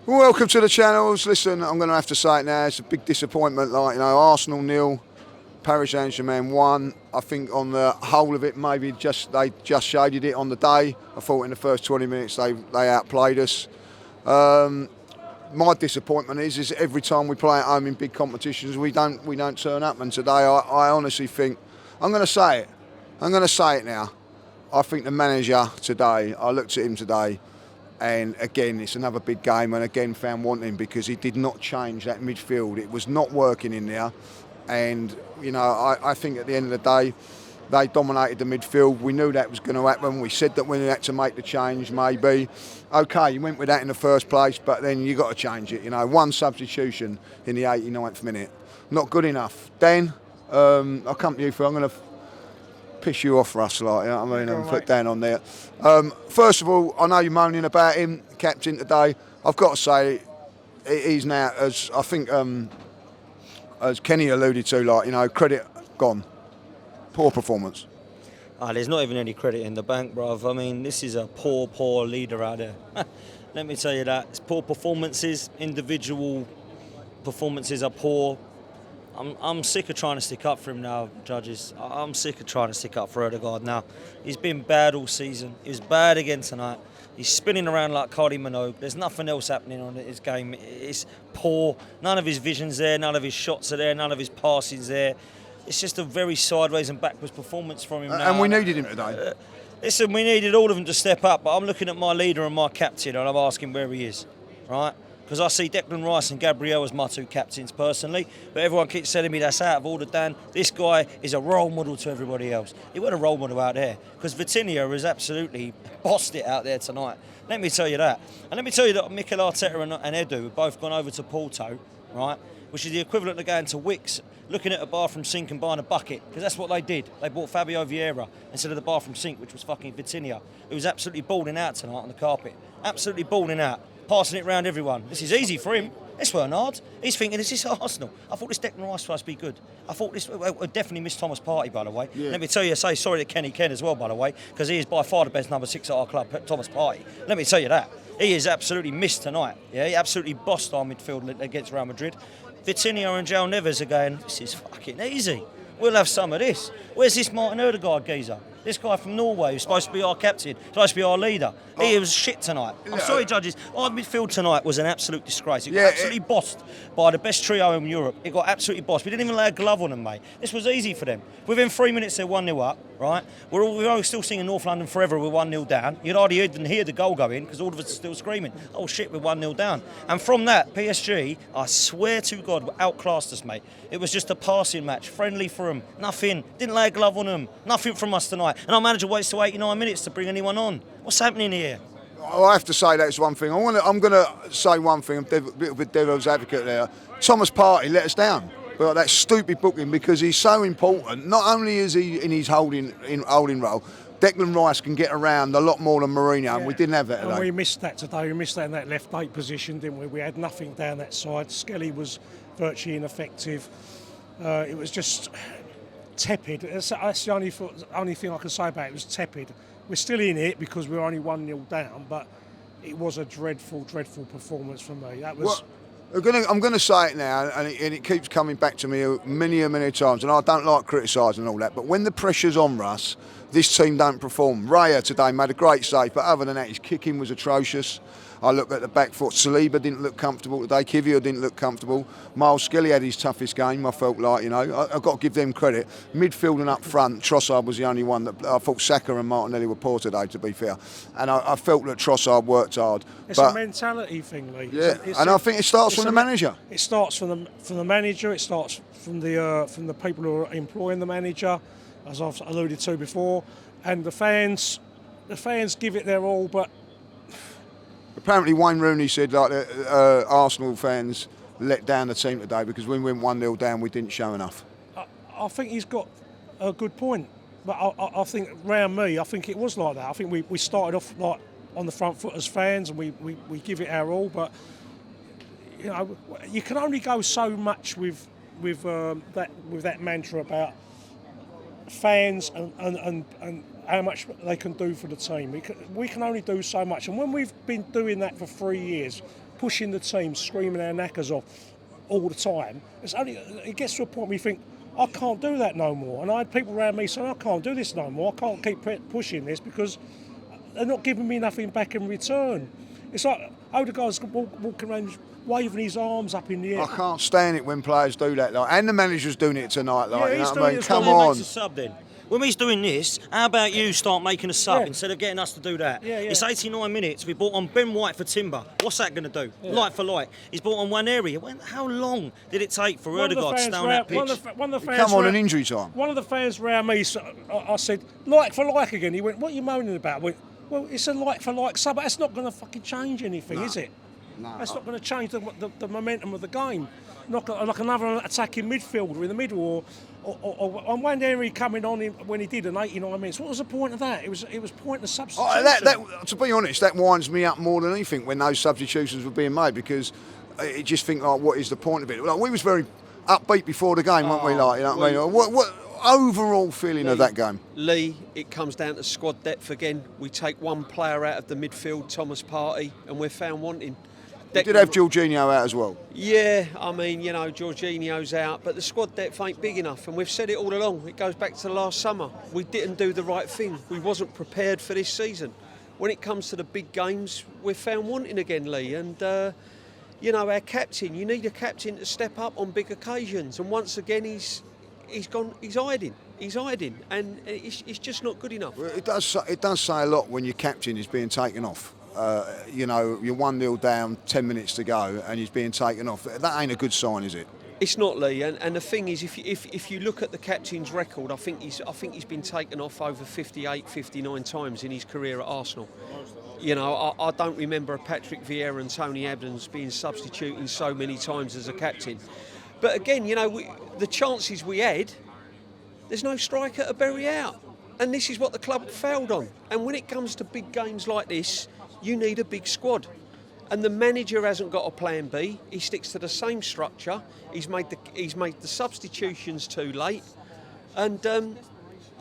Well, welcome to the channels. Listen, I'm going to have to say it now. It's a big disappointment. Arsenal 0, Paris Saint-Germain 1. I think on the whole of it, maybe they just shaded it on the day. I thought in the first 20 minutes they outplayed us. My disappointment is every time we play at home in big competitions, we don't turn up. And today, I honestly think I'm going to say it. I'm going to say it now. I think the manager today. I looked at him today. And again, it's another big game, and again found wanting because he did not change that midfield. It was not working in there, and I think at the end of the day, they dominated the midfield. We knew that was going to happen. We said that we had to make the change. Maybe, okay, you went with that in the first place, but then you got to change it. One substitution in the 89th minute, not good enough. Dan, I'll come to you for. I'm going to piss you off, Russ, and put down on there. First of all, I know you're moaning about him, captain today. I've got to say, he's now, as I think, as Kenny alluded to, credit gone. Poor performance. There's not even any credit in the bank, bruv. I mean, this is a poor leader out there. Let me tell you that. It's poor performances, individual performances are poor. I'm sick of trying to stick up for him now, judges. I'm sick of trying to stick up for Odegaard now. He's been bad all season. He was bad again tonight. He's spinning around like Cardi Minogue. There's nothing else happening on his game. It's poor. None of his vision's there. None of his shots are there. None of his passing's there. It's just a very sideways and backwards performance from him now. And we needed him today. Listen, we needed all of them to step up, but I'm looking at my leader and my captain and I'm asking where he is, right? Because I see Declan Rice and Gabriel as my two captains personally, but everyone keeps telling me that's out of order, Dan. This guy is a role model to everybody else. He wasn't a role model out there, because Vitinha has absolutely bossed it out there tonight. Let me tell you that. And let me tell you that Mikel Arteta and Edu have both gone over to Porto, right, which is the equivalent of going to Wicks, looking at a bathroom sink and buying a bucket, because that's what they did. They bought Fabio Vieira instead of the bathroom sink, which was fucking Vitinha, who was absolutely balling out tonight on the carpet. Absolutely balling out. Passing it round everyone. This is easy for him. This weren't hard. He's thinking, is this Arsenal? I thought this Declan Rice was supposed to be good. I thought this would definitely miss Thomas Partey, by the way. Yeah. Let me tell you, say sorry to Kenny Ken as well, by the way, because he is by far the best number 6 at our club, Thomas Partey. Let me tell you that. He is absolutely missed tonight. Yeah, he absolutely bossed our midfield against Real Madrid. Vitinha and João Neves are going, this is fucking easy. We'll have some of this. Where's this Martin Odegaard geezer? This guy from Norway who's supposed to be our captain, supposed to be our leader. He was shit tonight. I'm sorry, judges. Our midfield tonight was an absolute disgrace. It got absolutely bossed by the best trio in Europe. It got absolutely bossed. We didn't even lay a glove on them, mate. This was easy for them. Within 3 minutes, they're 1-0 up, right? We're still singing North London Forever, we're 1-0 down. You'd hardly even hear the goal go in because all of us are still screaming, oh shit, we're 1-0 down. And from that, PSG, I swear to God, outclassed us, mate. It was just a passing match, friendly for them, nothing. Didn't lay a glove on them, nothing from us tonight. And our manager waits till 89 minutes to bring anyone on. What's happening here? I have to say that's one thing. I'm going to say one thing, a bit of a devil's advocate there. Thomas Partey let us down. But that stupid booking because he's so important. Not only is he in his holding role, Declan Rice can get around a lot more than Mourinho, and we didn't have that today. And we missed that today. We missed that in that left 8 position, didn't we? We had nothing down that side. Skelly was virtually ineffective. It was just tepid. That's the only thing I can say about it. It was tepid. We're still in it because we're only 1-0 down, but it was a dreadful performance for me. That was. Well, I'm going to say it now, and it keeps coming back to me many times, and I don't like criticising all that, but when the pressure's on Russ, this team don't perform. Raya today made a great save, but other than that, his kicking was atrocious. I look at the back foot. Saliba didn't look comfortable today. Kivio didn't look comfortable. Miles Skelly had his toughest game, I felt like, I've got to give them credit. Midfield and up front, Trossard was the only one that I thought Saka and Martinelli were poor today, to be fair. And I felt that Trossard worked hard. It's a mentality thing, Lee. Yeah, I think it starts from the manager. It starts from the manager. It starts from the people who are employing the manager, as I've alluded to before. And the fans give it their all, but apparently Wayne Rooney said Arsenal fans let down the team today because when we went 1-0 down, we didn't show enough. I think he's got a good point, but I think round me, I think it was like that. I think we started off like on the front foot as fans, and we give it our all, but you can only go so much with that mantra about fans and how much they can do for the team. We can only do so much, and when we've been doing that for 3 years, pushing the team, screaming our knackers off all the time. It gets to a point where you think, I can't do that no more. And I had people around me saying, I can't do this no more. I can't keep pushing this because they're not giving me nothing back in return. It's like Odegaard's walking around waving his arms up in the air. I can't stand it when players do that, like, and the manager's doing it tonight, like, Yeah, you know he's what I doing mean? it as Come well. on. Makes a sub then. When he's doing this, how about you start making a sub instead of getting us to do that? Yeah, yeah. It's 89 minutes. We bought on Ben White for Timber. What's that going to do? Yeah. Like for like. He's bought on one area. How long did it take for Odegaard to stay on that pitch? One of the fans Come on, round- an injury time. One of the fans around me, I said, like for like again. He went, what are you moaning about? I went, well, it's a like for like sub, but that's not going to fucking change anything, is it? No. That's not going to change the momentum of the game. Not like another attacking midfielder in the middle, or on one area coming on when he did an 89 minutes. What was the point of that? It was pointless substitution. To be honest, that winds me up more than anything when those substitutions were being made, because you just think, like, what is the point of it? Like, we was very upbeat before the game, weren't we? Like, you know what I mean? What overall feeling of that game? Lee, it comes down to squad depth again. We take one player out of the midfield, Thomas Partey, and we're found wanting. We did have Jorginho out as well. Yeah, I mean, you know, Jorginho's out, but the squad depth ain't big enough, and we've said it all along. It goes back to last summer. We didn't do the right thing. We wasn't prepared for this season. When it comes to the big games, we're found wanting again, Lee, and you know, our captain. You need a captain to step up on big occasions, and once again, he's hiding. He's hiding, and it's just not good enough. Well, it does say a lot when your captain is being taken off. You know, you're 1-0 down, 10 minutes to go, and he's being taken off. That ain't a good sign, is it? It's not, Lee. And the thing is, if you look at the captain's record, I think he's been taken off over 58, 59 times in his career at Arsenal. You know, I don't remember Patrick Vieira and Tony Adams being substituting so many times as a captain. But again, you know, the chances we had, there's no striker to bury out. And this is what the club failed on. And when it comes to big games like this, you need a big squad. And the manager hasn't got a plan B. He sticks to the same structure. He's made the substitutions too late. And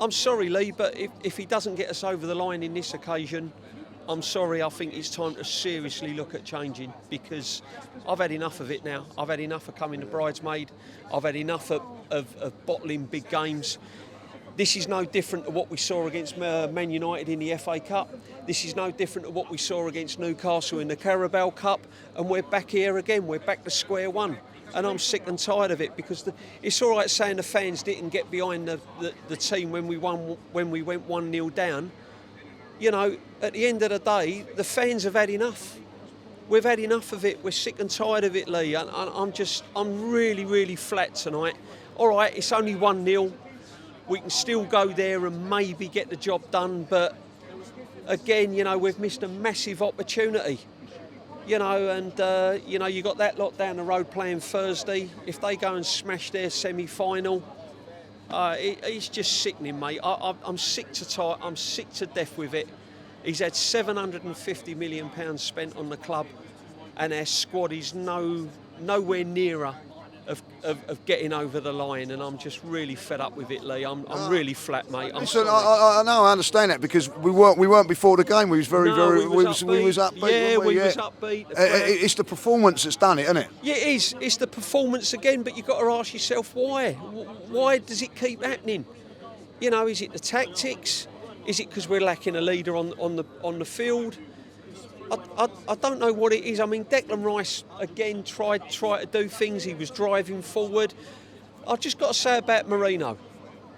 I'm sorry, Lee, but if he doesn't get us over the line in this occasion, I'm sorry, I think it's time to seriously look at changing, because I've had enough of it now. I've had enough of coming to bridesmaid. I've had enough of bottling big games. This is no different to what we saw against Man United in the FA Cup. This is no different to what we saw against Newcastle in the Carabao Cup. And we're back here again. We're back to square one. And I'm sick and tired of it, because it's all right saying the fans didn't get behind the team when we went 1-0 down. You know, at the end of the day, the fans have had enough. We've had enough of it. We're sick and tired of it, Lee. I'm really, really flat tonight. All right, it's only 1-0. We can still go there and maybe get the job done, but again, you know, we've missed a massive opportunity. You know, and you know, you got that lot down the road playing Thursday. If they go and smash their semi-final, it's just sickening, mate. I'm sick to death with it. He's had £750 million spent on the club, and our squad is nowhere nearer of getting over the line, and I'm just really fed up with it, Lee. I'm really flat, mate. Listen, I know, I understand that, because we weren't before the game. We was we was upbeat. Yeah, we was upbeat. It's the performance that's done it, isn't it? Yeah, it is. It's the performance again, but you've got to ask yourself why. Why does it keep happening? You know, is it the tactics? Is it because we're lacking a leader on the field? I don't know what it is. I mean, Declan Rice again tried to do things. He was driving forward. I've just got to say about Mourinho.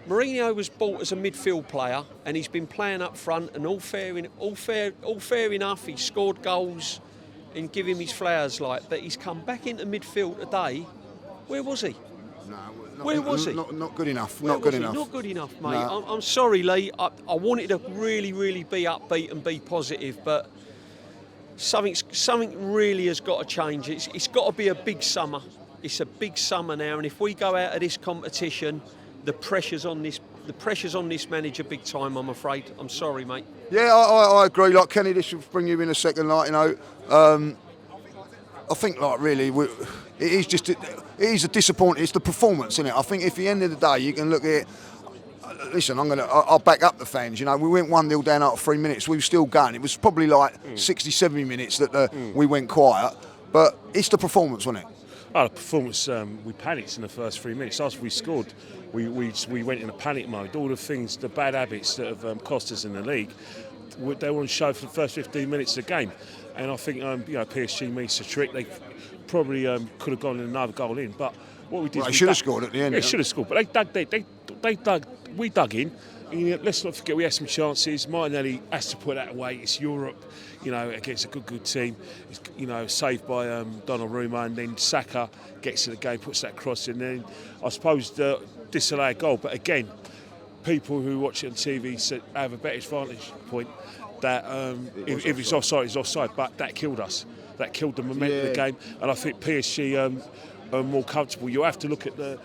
Mourinho was bought as a midfield player, and he's been playing up front. And all fair enough. He scored goals, and give him his flowers. But he's come back into midfield today. Where was he? No, where was he? Not good enough. Not good enough, mate. No. I'm sorry, Lee. I wanted to really, really be upbeat and be positive, but something really has got to change. It's got to be a big summer. It's a big summer now, and if we go out of this competition, the pressure's on this manager big time, I'm afraid. I'm sorry, mate. Yeah, I agree. Like, Kenny, this will bring you in a second. Like, you know, I think, like, really, it is a disappointment. It's the performance, isn't it? I think if at the end of the day you can look at it. Listen, I'll back up the fans. You know, we went 1-0 down after 3 minutes. We were still going. It was probably like 60, 70 minutes that we went quiet. But it's the performance, wasn't it? Oh, the performance, we panicked in the first 3 minutes. After we scored, we went in a panic mode. All the things, the bad habits that have cost us in the league, they were on show for the first 15 minutes of the game. And I think PSG missed a trick. They probably could have gone another goal in. But what we did, they should have scored at the end. Yeah, should have scored. But we dug in. And let's not forget we had some chances. Martinelli has to put that away. It's Europe, against a good team. It's, saved by Donnarumma, and then Saka gets to the game, puts that cross in. Then I suppose disallowed goal. But again, people who watch it on TV have a better vantage point that if it's offside, it's offside. But that killed us. That killed the momentum of the game. And I think PSG are more comfortable. You have to look at the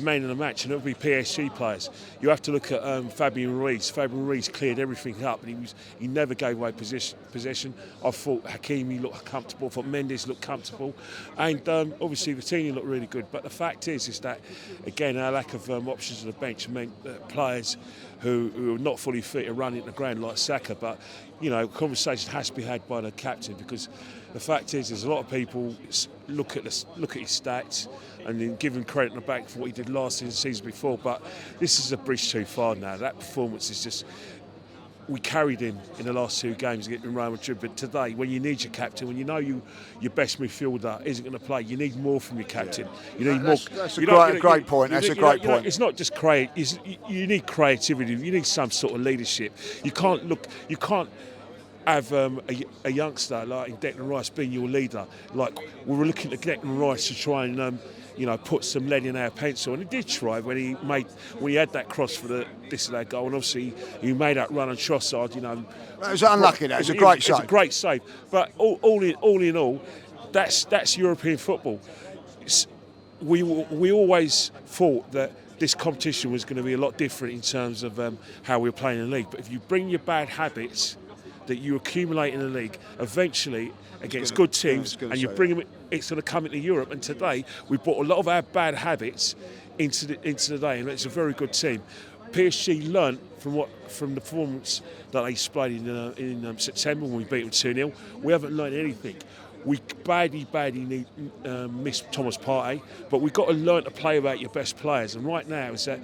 man of the match, and it'll be PSG players. You have to look at Fabian Ruiz. Fabian Ruiz cleared everything up, and he never gave away possession. I thought Hakimi looked comfortable. I thought Mendes looked comfortable, and obviously Vitinha looked really good. But the fact is that again our lack of options on the bench meant that players who are not fully fit are running the ground like Saka. But conversation has to be had by the captain, because the fact is there's a lot of people look at his stats and then give him credit on the back for what he did last season before. But this is a bridge too far now. That performance is just. We carried him in the last 2 games against Real Madrid, but today, when you need your captain, when you know your best midfielder isn't going to play, you need more from your captain. You need more. That's a great point. That's a great point. It's not just you need creativity. You need some sort of leadership. You can't have a youngster like Declan Rice being your leader. Like we were looking at Declan Rice to try and put some lead in our pencil, and he did try when he had that cross for the disallowed goal, and obviously he made that run on Trossard. It was unlucky. That was a great save. It's a great save, but all in all, that's European football. We always thought that this competition was going to be a lot different in terms of how we were playing in the league. But if you bring your bad habits that you accumulate in the league, eventually against good teams, and you bring them, it's going to come into Europe. And today we brought a lot of our bad habits into the day, and it's a very good team. PSG learnt from the performance that they displayed in September when we beat them 2-0. We haven't learned anything. We badly missed Thomas Partey, but we've got to learn to play about your best players. And right now, it's that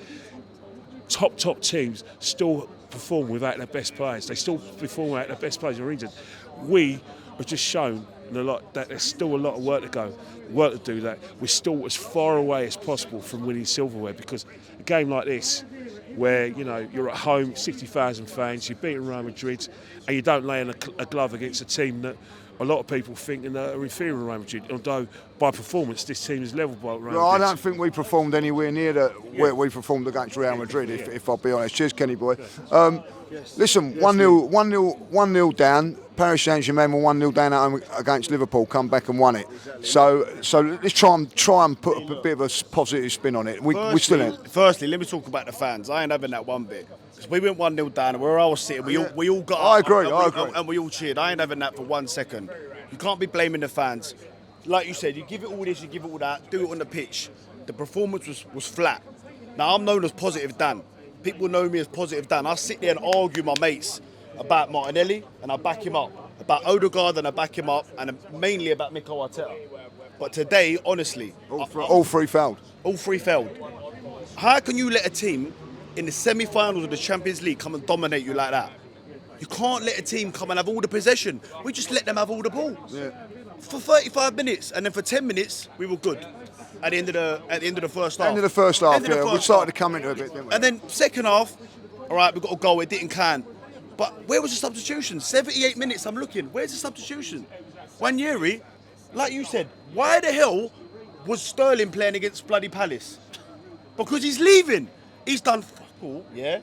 top teams still perform without their best players. They still perform without their best players in region. We have just shown that there's still a lot of work to do. That we're still as far away as possible from winning silverware, because a game like this, where you're at home, 60,000 fans, you're beating Real Madrid, and you don't lay in a glove against a team that a lot of people think are inferior to Real Madrid, although by performance this team is level by Real Madrid. Well, I don't think we performed anywhere near where we performed against Real Madrid, if I'll be honest. Cheers, Kenny boy. Listen, 1-0 down. Paris Saint-Germain were 1-0 down at home against Liverpool, come back and won it. So let's try and put a bit of a positive spin on it. We still ain't. Firstly, let me talk about the fans. I ain't having that one bit. Because we went 1-0 down, and where I was sitting, we all got I up. agree. And we all cheered. I ain't having that for 1 second. You can't be blaming the fans. Like you said, you give it all this, you give it all that, do it on the pitch. The performance was flat. Now, I'm known as Positive Dan. People know me as Positive Dan. I sit there and argue with my mates about Martinelli, and I back him up. About Odegaard, and I back him up. And mainly about Mikel Arteta. But today, honestly... All three failed. All 3 failed. How can you let a team in the semi-finals of the Champions League come and dominate you like that? You can't let a team come and have all the possession. We just let them have all the ball. Yeah. For 35 minutes, and then for 10 minutes, we were good. At the end of the first half. End of the first half, we started to come into a bit, didn't we? And then second half, all right, we got a goal, it didn't count. But where was the substitution? 78 minutes, I'm looking. Where's the substitution? Wanyeri, like you said, why the hell was Sterling playing against bloody Palace? Because he's leaving. He's done fuck all, yeah,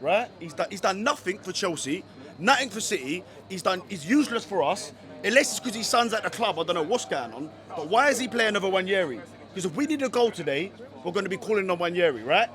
right? He's done nothing for Chelsea, nothing for City. He's useless for us. Unless it's because his son's at the club, I don't know what's going on. But why is he playing over Wanyeri? Because if we need a goal today, we're going to be calling on Wanyeri, right?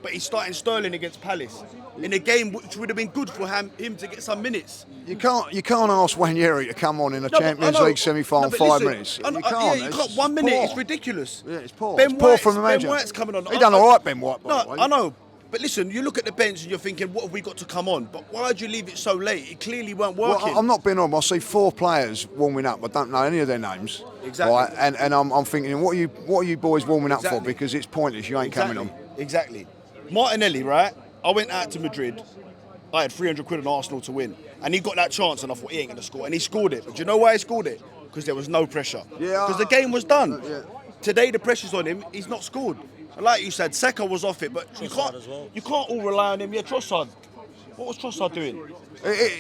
But he's starting Sterling against Palace in a game which would have been good for him to get some minutes. You can't ask Wanyeri to come on in a Champions League semi-final 5 minutes. You can't. 1 minute. It's ridiculous. Yeah, it's poor. Ben It's poor White's, from the manager. Ben White's coming on. He done all right, Ben White. No, I know. But listen, you look at the bench and you're thinking, what have we got to come on? But why did you leave it so late? It clearly weren't working. Well, I'm not being wrong. I see 4 players warming up. I don't know any of their names. Exactly. Right? And I'm thinking, what are you boys warming up for? Because it's pointless. You ain't coming on. Exactly. Martinelli, right? I went out to Madrid. I had 300 quid on Arsenal to win. And he got that chance and I thought he ain't going to score. And he scored it. But do you know why he scored it? Because there was no pressure. Yeah. Because the game was done. Yeah. Today the pressure's on him. He's not scored. And like you said, Seka was off it. But you can't all rely on him. Yeah, Trossard. What was Trossard doing?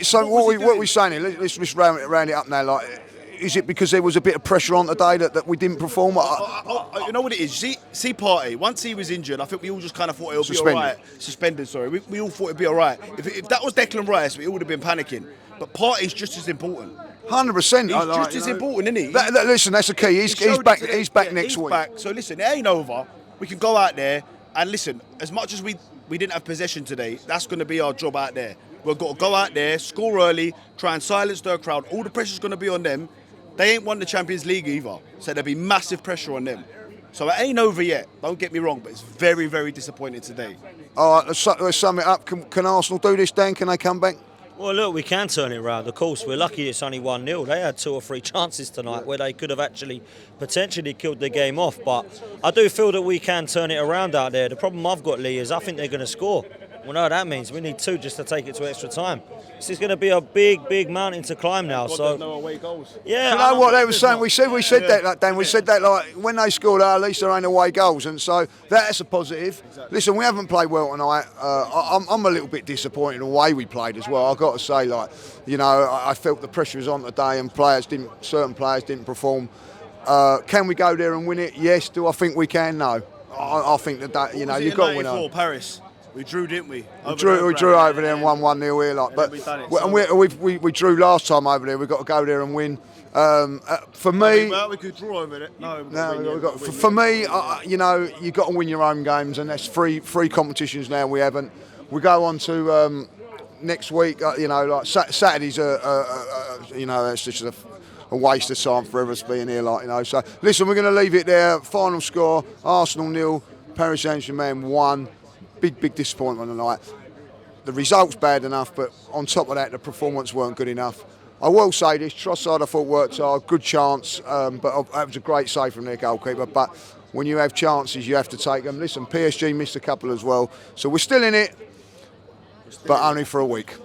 So what we saying here? Let's round it up now. Like, is it because there was a bit of pressure on today that we didn't perform? You know what it is? See Partey, once he was injured, I think we all just kind of thought it would be all right. Suspended, sorry. We all thought it'd be all right. If that was Declan Rice, we all would have been panicking. But Partey's just as important. 100%. He's just as important, isn't he? Listen, that's the key. He's back. He's back next week. Back. So listen, it ain't over. We can go out there and listen. As much as we didn't have possession today, that's going to be our job out there. We've got to go out there, score early, try and silence their crowd. All the pressure's going to be on them. They ain't won the Champions League either, so there'll be massive pressure on them. So it ain't over yet. Don't get me wrong, but it's very, very disappointing today. All right, let's sum it up. Can Arsenal do this, Dan? Can they come back? Well, look, we can turn it around. Of course, we're lucky it's only 1-0. They had 2 or 3 chances tonight where they could have actually potentially killed the game off. But I do feel that we can turn it around out there. The problem I've got, Lee, is I think they're going to score. Well, no, that means we need 2 just to take it to extra time. This is going to be a big, big mountain to climb now. God, so there's no away goals. Yeah, you know what they were saying? We said that, Dan. We said that like when they scored, at least there ain't away goals, and so that's a positive. Exactly. Listen, we haven't played well tonight. I'm a little bit disappointed in the way we played as well. I've got to say, like, you know, I felt the pressure was on today, and certain players didn't perform. Can we go there and win it? Yes. Do I think we can? No. I think that you know you've got to win it. Paris. We drew, didn't we? We drew over there and won 1-0 here, like. But we drew last time over there. We've got to go there and win. For me, we could draw over there. For me, you know, you've got to win your own games, and that's three competitions now. We haven't. We go on to next week. You know, like Saturdays you know, it's just a waste of time for us being here, like, you know. So listen, we're going to leave it there. Final score: Arsenal 0, Paris Saint-Germain 1. Big disappointment tonight. The result's bad enough, but on top of that, the performance weren't good enough. I will say this: Trossard, I thought worked hard, good chance, but that was a great save from their goalkeeper. But when you have chances, you have to take them. Listen, PSG missed a couple as well, so we're still in it, but only for a week.